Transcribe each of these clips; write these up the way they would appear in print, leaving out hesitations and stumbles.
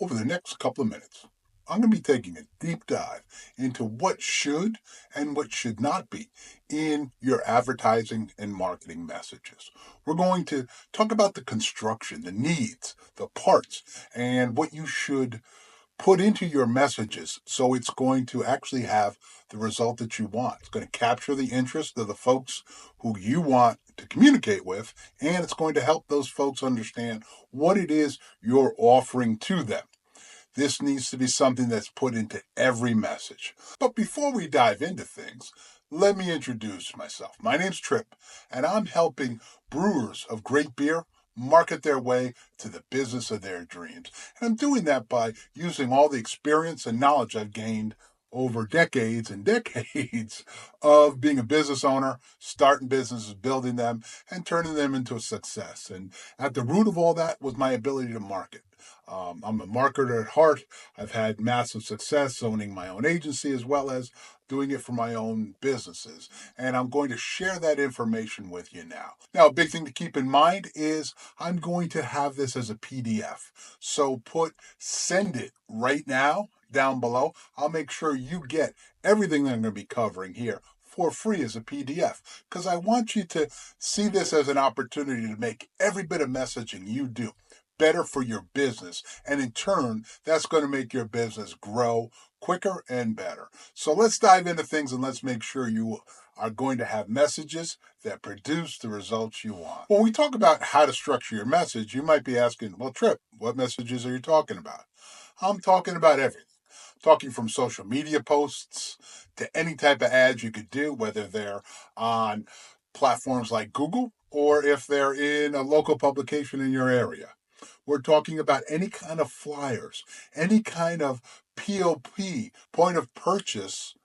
Over the next couple of minutes, I'm going to be taking a deep dive into what should and what should not be in your advertising and marketing messages. We're going to talk about the construction, the needs, the parts, and what you should put into your messages so it's going to actually have the result that you want. It's going to capture the interest of the folks who you want to communicate with, and it's going to help those folks understand what it is you're offering to them. This needs to be something that's put into every message. But before we dive into things, let me introduce myself. My name's Tripp, and I'm helping brewers of great beer market their way to the business of their dreams. And I'm doing that by using all the experience and knowledge I've gained over decades and decades of being a business owner, starting businesses, building them, and turning them into a success. And at the root of all that was my ability to market. I'm a marketer at heart. I've had massive success owning my own agency as well as doing it for my own businesses. And I'm going to share that information with you now. Now, a big thing to keep in mind is I'm going to have this as a PDF. So send it right now down below. I'll make sure you get everything that I'm going to be covering here for free as a PDF, because I want you to see this as an opportunity to make every bit of messaging you do better for your business. And in turn, that's going to make your business grow quicker and better. So let's dive into things and let's make sure you are going to have messages that produce the results you want. When we talk about how to structure your message, you might be asking, well, Tripp, what messages are you talking about? I'm talking about everything. Talking from social media posts to any type of ads you could do, whether they're on platforms like Google or if they're in a local publication in your area. We're talking about any kind of flyers, any kind of POP, point of purchase,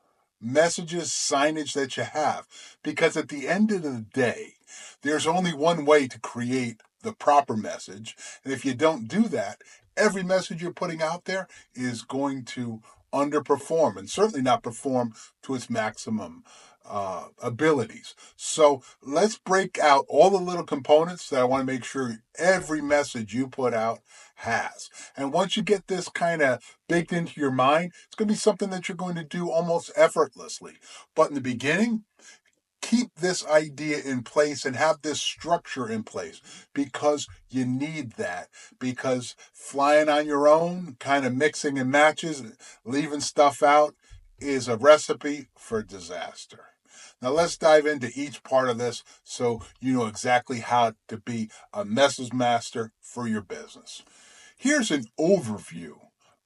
messages, signage that you have. Because at the end of the day, there's only one way to create the proper message. And if you don't do that, every message you're putting out there is going to underperform and certainly not perform to its maximum abilities. So let's break out all the little components that I want to make sure every message you put out has. And once you get this kind of baked into your mind, it's going to be something that you're going to do almost effortlessly. But in the beginning, keep this idea in place and have this structure in place because you need that. Because flying on your own, kind of mixing and matches, leaving stuff out is a recipe for disaster. Now let's dive into each part of this so you know exactly how to be a message master for your business. Here's an overview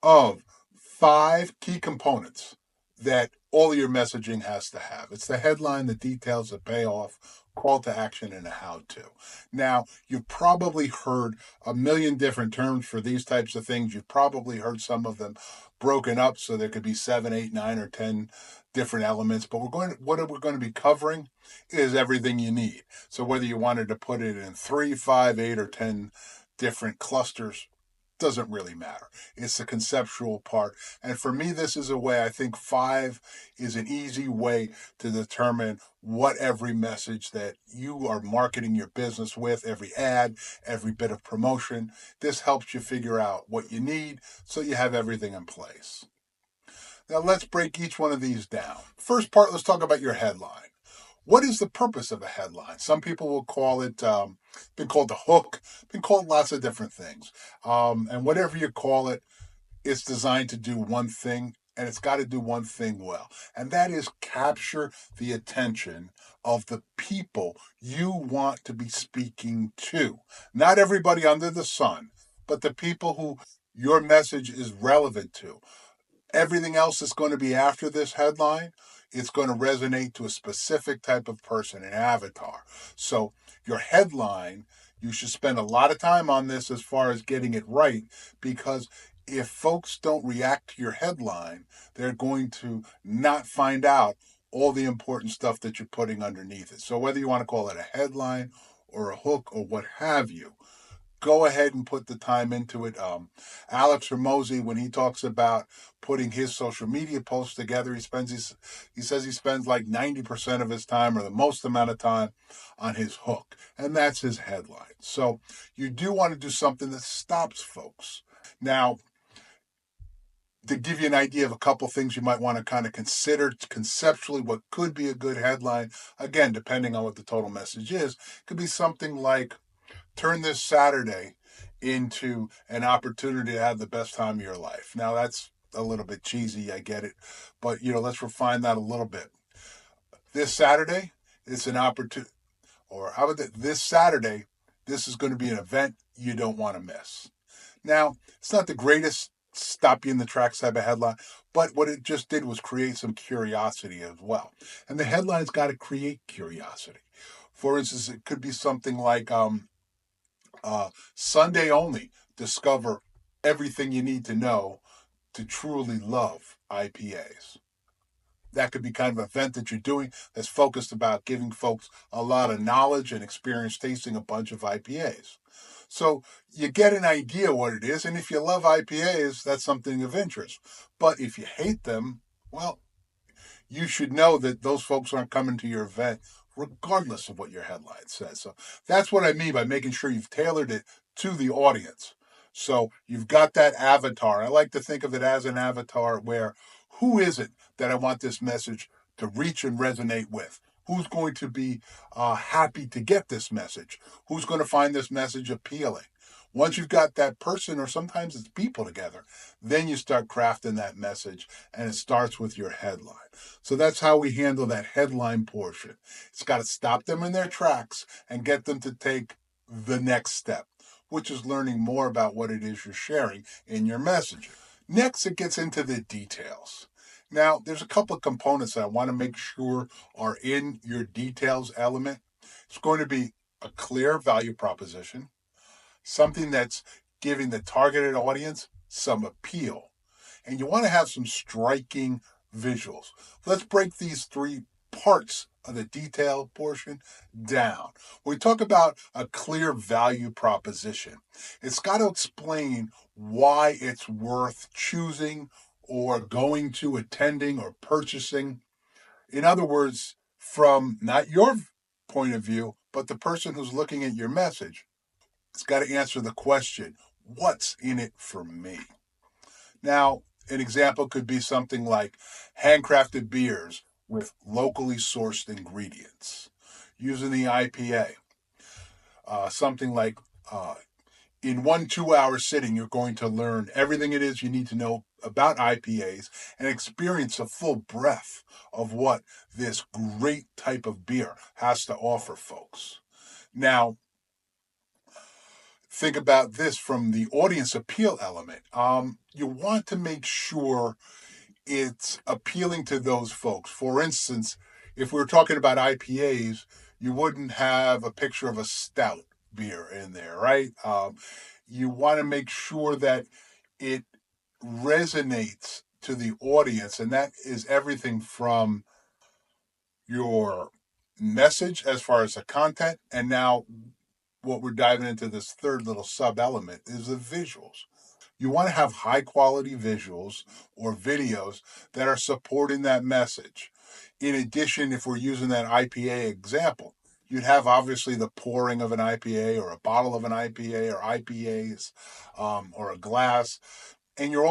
of 5 key components that all your messaging has to have. It's the headline, the details, the payoff, call to action, and a how-to. Now, you've probably heard a million different terms for these types of things. You've probably heard some of them broken up so there could be 7, 8, 9, or 10 different elements. But what we're going to be covering is everything you need. So whether you wanted to put it in 3, 5, 8, or 10 different clusters, doesn't really matter. It's the conceptual part. And for me, this is a way, I think 5 is an easy way to determine what every message that you are marketing your business with, every ad, every bit of promotion, this helps you figure out what you need so you have everything in place. Now let's break each one of these down. First part, let's talk about your headline. What is the purpose of a headline? Some people will call it, been called the hook, been called lots of different things. And whatever you call it, it's designed to do one thing, and it's got to do one thing well. And that is capture the attention of the people you want to be speaking to. Not everybody under the sun, but the people who your message is relevant to. Everything else that's going to be after this headline, it's going to resonate to a specific type of person, an avatar. So your headline, you should spend a lot of time on this as far as getting it right, because if folks don't react to your headline, they're going to not find out all the important stuff that you're putting underneath it. So whether you want to call it a headline or a hook or what have you, go ahead and put the time into it. Alex Ramosi, when he talks about putting his social media posts together, he says he spends like 90% of his time or the most amount of time on his hook, and that's his headline. So you do want to do something that stops folks. Now, to give you an idea of a couple things you might want to kind of consider conceptually what could be a good headline, again, depending on what the total message is, could be something like turn this Saturday into an opportunity to have the best time of your life. Now, that's a little bit cheesy, I get it, but let's refine that a little bit. This Saturday, it's an opportunity, or how about this Saturday, this is going to be an event you don't want to miss. Now, it's not the greatest stop you in the tracks type of headline, but what it just did was create some curiosity as well. And the headline's got to create curiosity. For instance, it could be something like Sunday only, discover everything you need to know to truly love IPAs. That could be kind of an event that you're doing that's focused about giving folks a lot of knowledge and experience tasting a bunch of IPAs. So you get an idea what it is, and if you love IPAs, that's something of interest. But if you hate them, well, you should know that those folks aren't coming to your event regardless of what your headline says. So that's what I mean by making sure you've tailored it to the audience. So you've got that avatar. I like to think of it as an avatar where who is it that I want this message to reach and resonate with? Who's going to be happy to get this message? Who's going to find this message appealing? Once you've got that person, or sometimes it's people together, then you start crafting that message, and it starts with your headline. So that's how we handle that headline portion. It's got to stop them in their tracks and get them to take the next step, which is learning more about what it is you're sharing in your messaging. Next, it gets into the details. Now, there's a couple of components that I want to make sure are in your details element. It's going to be a clear value proposition, something that's giving the targeted audience some appeal. And you want to have some striking visuals. Let's break these three parts of the detail portion down. When we talk about a clear value proposition, it's got to explain why it's worth choosing or going to, attending, or purchasing. In other words, from not your point of view, but the person who's looking at your message, it's got to answer the question, what's in it for me? Now, an example could be something like handcrafted beers with locally sourced ingredients using the IPA. Something like in 1 2-hour sitting, you're going to learn everything it is you need to know about IPAs and experience a full breadth of what this great type of beer has to offer folks. Now, think about this from the audience appeal element. You want to make sure it's appealing to those folks. For instance, if we were talking about IPAs, you wouldn't have a picture of a stout beer in there, right? You want to make sure that it resonates to the audience, and that is everything from your message as far as the content, and now what we're diving into this third little sub element is the visuals. You want to have high quality visuals or videos that are supporting that message. In addition, if we're using that IPA example, you'd have obviously the pouring of an IPA or a bottle of an IPA or IPAs or a glass. And you're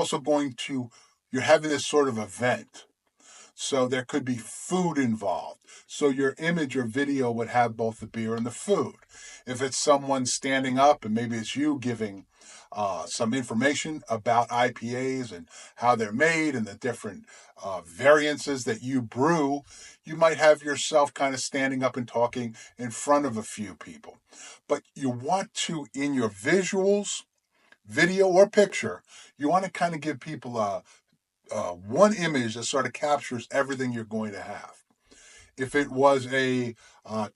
having this sort of event. So there could be food involved. So your image or video would have both the beer and the food. If it's someone standing up and maybe it's you giving some information about IPAs and how they're made and the different variances that you brew, you might have yourself kind of standing up and talking in front of a few people. But you want to, in your visuals, video or picture, you want to kind of give people one image that sort of captures everything you're going to have. If it was a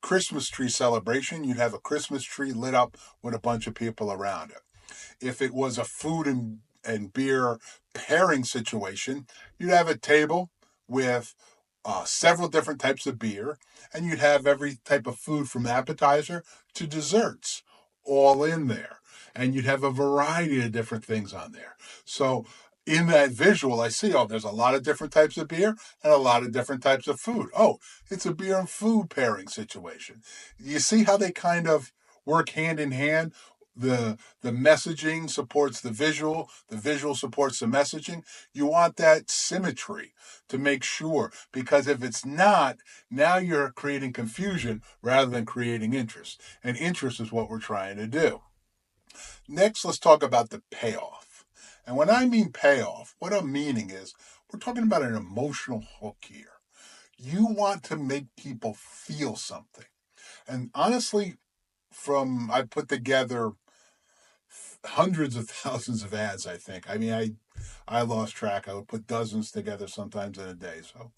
Christmas tree celebration, you'd have a Christmas tree lit up with a bunch of people around it. If it was a food and beer pairing situation, you'd have a table with several different types of beer, and you'd have every type of food from appetizer to desserts all in there. And you'd have a variety of different things on there. So in that visual, I see, there's a lot of different types of beer and a lot of different types of food. Oh, it's a beer and food pairing situation. You see how they kind of work hand in hand? the messaging supports the visual supports the messaging. You want that symmetry to make sure, because if it's not, now you're creating confusion rather than creating interest. And interest is what we're trying to do. Next, let's talk about the payoff. And when I mean payoff, what I'm meaning is we're talking about an emotional hook here. You want to make people feel something. And honestly, I put together hundreds of thousands of ads, I think. I mean, I lost track. I would put dozens together sometimes in a day. So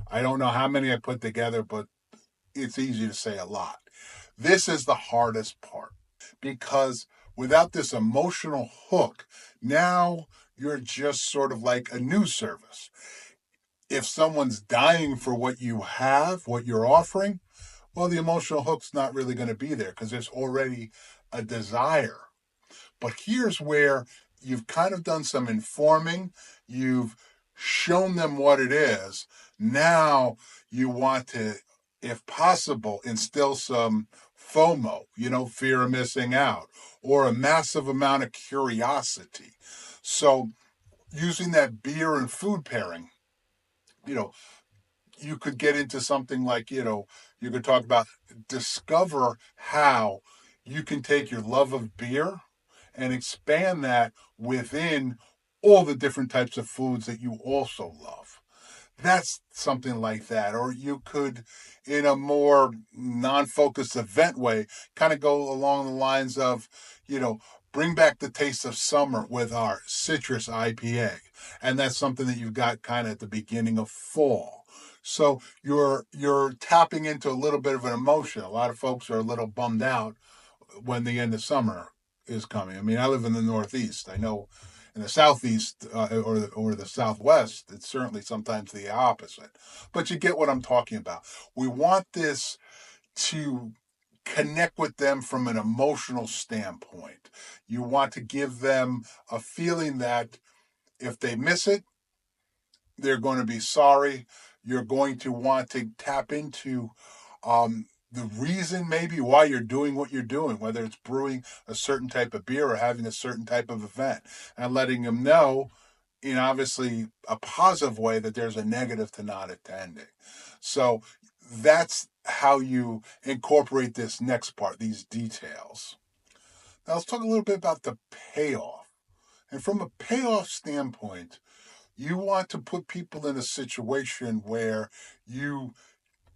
I don't know how many I put together, but it's easy to say a lot. This is the hardest part, because without this emotional hook, now you're just sort of like a news service. If someone's dying for what you have, what you're offering, well, the emotional hook's not really going to be there because there's already a desire. But here's where you've kind of done some informing, you've shown them what it is. Now you want to, if possible, instill some FOMO, fear of missing out, or a massive amount of curiosity. So using that beer and food pairing, you know, you could get into something like, you could talk about discover how you can take your love of beer and expand that within all the different types of foods that you also love. That's something like that. Or you could, in a more non focused event way, kind of go along the lines of, you know, bring back the taste of summer with our citrus IPA. And that's something that you've got kind of at the beginning of fall. So you're tapping into a little bit of an emotion. A lot of folks are a little bummed out when the end of summer is coming. I mean, I live in the Northeast. I know in the Southeast or the Southwest, it's certainly sometimes the opposite. But you get what I'm talking about. We want this to connect with them from an emotional standpoint. You want to give them a feeling that if they miss it, they're going to be sorry. You're going to want to tap into the reason maybe why you're doing what you're doing, whether it's brewing a certain type of beer or having a certain type of event, and letting them know in obviously a positive way that there's a negative to not attending. So that's how you incorporate this next part, these details. Now let's talk a little bit about the payoff. And from a payoff standpoint, you want to put people in a situation where you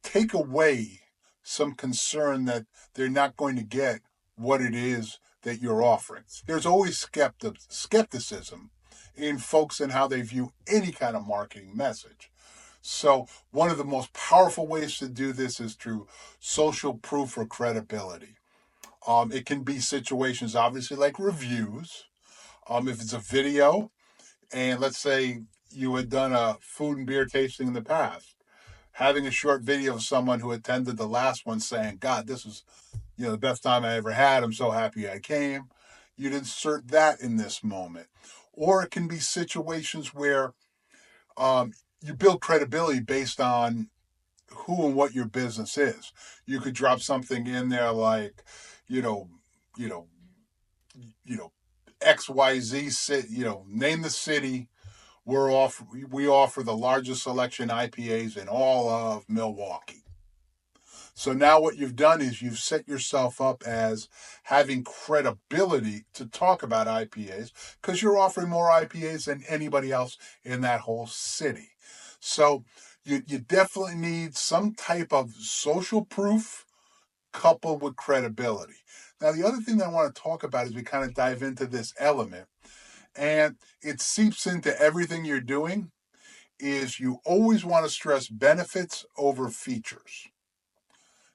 take away some concern that they're not going to get what it is that you're offering. There's always skepticism in folks and how they view any kind of marketing message. So, one of the most powerful ways to do this is through social proof or credibility. It can be situations, obviously, like reviews. If it's a video, and let's say you had done a food and beer tasting in the past, having a short video of someone who attended the last one saying, God, this is, the best time I ever had. I'm so happy I came. You'd insert that in this moment. Or it can be situations where you build credibility based on who and what your business is. You could drop something in there like, you know, you know, XYZ, name the city. We offer the largest selection IPAs in all of Milwaukee. So now what you've done is you've set yourself up as having credibility to talk about IPAs because you're offering more IPAs than anybody else in that whole city. So you definitely need some type of social proof coupled with credibility. Now, the other thing that I want to talk about as we kind of dive into this element, and it seeps into everything you're doing, is you always want to stress benefits over features.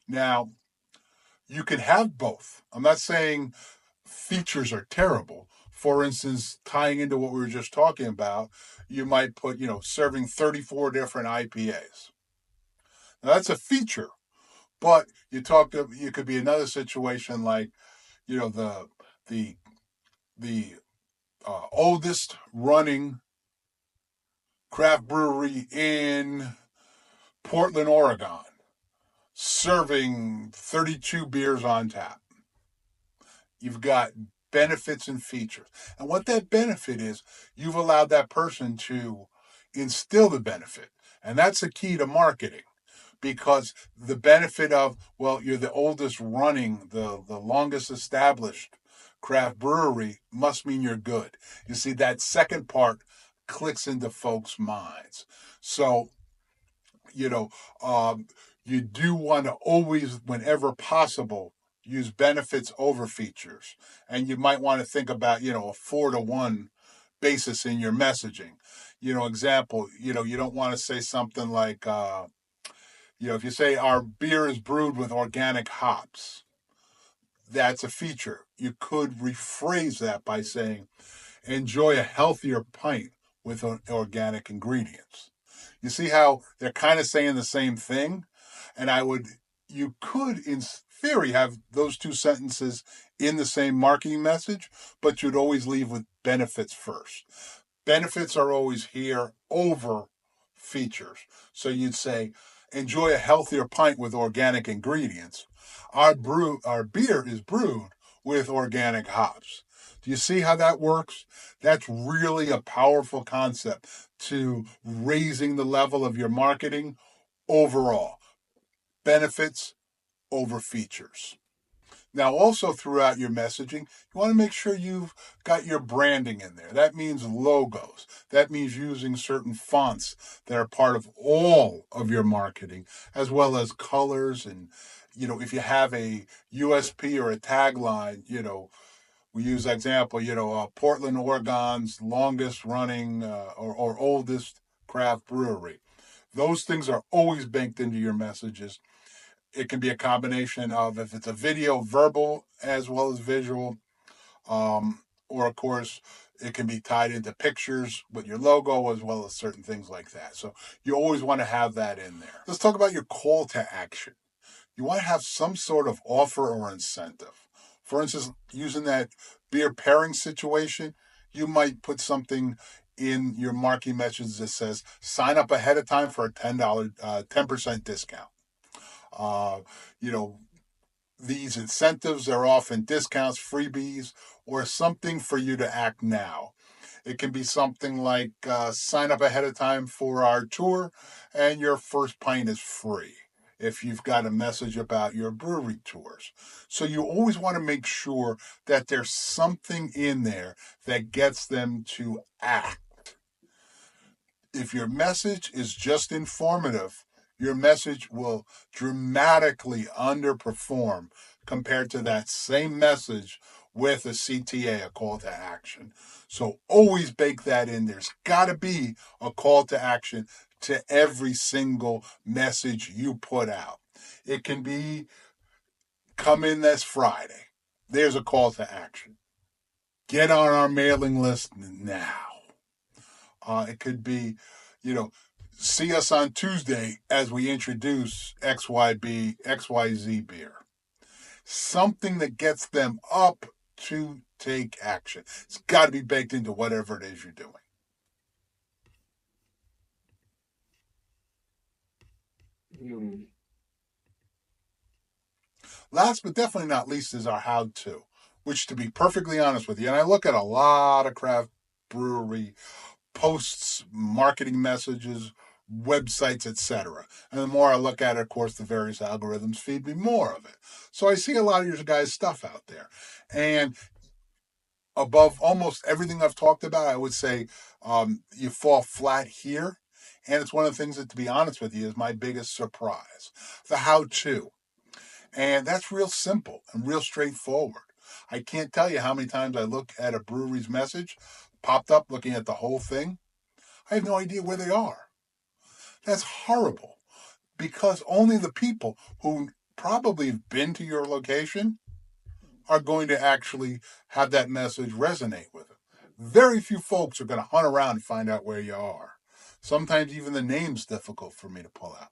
Now, you can have both. I'm not saying features are terrible. For instance, tying into what we were just talking about, you might put, serving 34 different IPAs. Now, that's a feature, but you could be another situation like, the the oldest running craft brewery in Portland, Oregon, serving 32 beers on tap. you've got benefits and features. And what that benefit is, you've allowed that person to instill the benefit. And that's the key to marketing, because the benefit of, well, you're the oldest running, the longest established craft brewery must mean you're good. You see, that second part clicks into folks' minds. So, you know, um, you do want to always, whenever possible, use benefits over features. And you might want to think about, a 4-to-1 basis in your messaging. Example, you don't want to say something like, if you say our beer is brewed with organic hops, that's a feature. You could rephrase that by saying, enjoy a healthier pint with organic ingredients. You see how they're kind of saying the same thing? And you could, in theory, have those two sentences in the same marketing message, but you'd always leave with benefits first. Benefits are always here over features. So you'd say, enjoy a healthier pint with organic ingredients. Our beer is brewed with organic hops. Do you see how that works? That's really a powerful concept to raising the level of your marketing overall. Benefits over features. Now, also throughout your messaging, you want to make sure you've got your branding in there. That means logos. That means using certain fonts that are part of all of your marketing, as well as colors. And, if you have a USP or a tagline, we use that example, Portland, Oregon's longest running or oldest craft brewery. Those things are always baked into your messages. It can be a combination of, if it's a video, verbal as well as visual, or of course, it can be tied into pictures with your logo as well as certain things like that. So you always want to have that in there. Let's talk about your call to action. You want to have some sort of offer or incentive. For instance, using that beer pairing situation, you might put something in your marketing message that says, sign up ahead of time for a $10% discount. Uh, you know, these incentives are often discounts, freebies, or something for you to act now. It can be something like sign up ahead of time for our tour and your first pint is free if you've got a message about your brewery tours. So you always want to make sure that there's something in there that gets them to act. If your message is just informative, your message will dramatically underperform compared to that same message with a CTA, a call to action. So always bake that in. There's got to be a call to action to every single message you put out. It can be, come in this Friday. There's a call to action. Get on our mailing list now. It could be, see us on Tuesday as we introduce XYZ beer. Something that gets them up to take action. It's got to be baked into whatever it is you're doing. Last but definitely not least is our how-to, which, to be perfectly honest with you, and I look at a lot of craft brewery posts, marketing messages, websites, etc. And the more I look at it, of course, the various algorithms feed me more of it. So I see a lot of your guys' stuff out there. And above almost everything I've talked about, I would say you fall flat here. And it's one of the things that, to be honest with you, is my biggest surprise. The how-to. And that's real simple and real straightforward. I can't tell you how many times I look at a brewery's message, popped up looking at the whole thing. I have no idea where they are. That's horrible, because only the people who probably have been to your location are going to actually have that message resonate with them. Very few folks are going to hunt around and find out where you are. Sometimes even the name's difficult for me to pull out.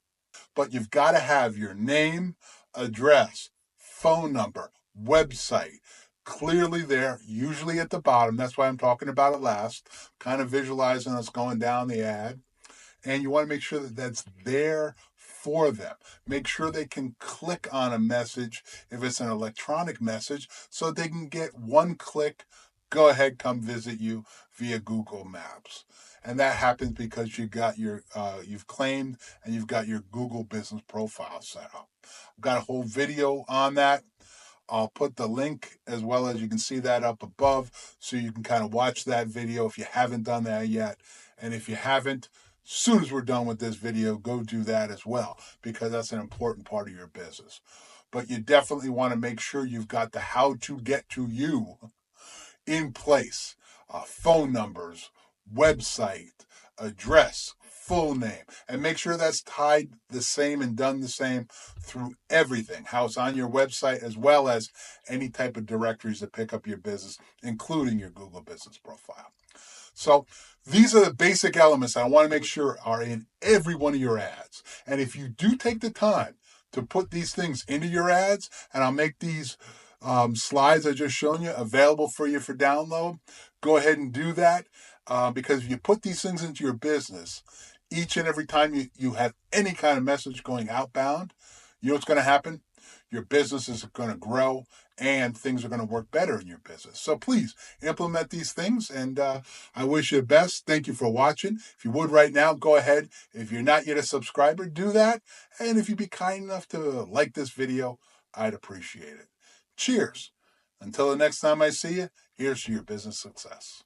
But you've got to have your name, address, phone number, website clearly there, usually at the bottom. That's why I'm talking about it last, kind of visualizing us going down the ad. And you want to make sure that that's there for them. Make sure they can click on a message if it's an electronic message so they can get one click, go ahead, come visit you via Google Maps. And that happens because you've claimed and you've got your Google business profile set up. I've got a whole video on that. I'll put the link as well as you can see that up above so you can kind of watch that video if you haven't done that yet. And if you haven't, as soon as we're done with this video, go do that as well because that's an important part of your business. But you definitely want to make sure you've got the how to get to you in place. Phone numbers, website, address, full name, and make sure that's tied the same and done the same through everything, how it's on your website, as well as any type of directories that pick up your business, including your Google business profile. So these are the basic elements I want to make sure are in every one of your ads. And if you do take the time to put these things into your ads, and I'll make these slides I just shown you available for you for download, go ahead and do that because if you put these things into your business, each and every time you have any kind of message going outbound, you know what's going to happen? Your business is going to grow and things are going to work better in your business. So please implement these things, and I wish you the best. Thank you for watching. If you would right now, go ahead. If you're not yet a subscriber, do that. And if you'd be kind enough to like this video, I'd appreciate it. Cheers. Until the next time I see you, here's to your business success.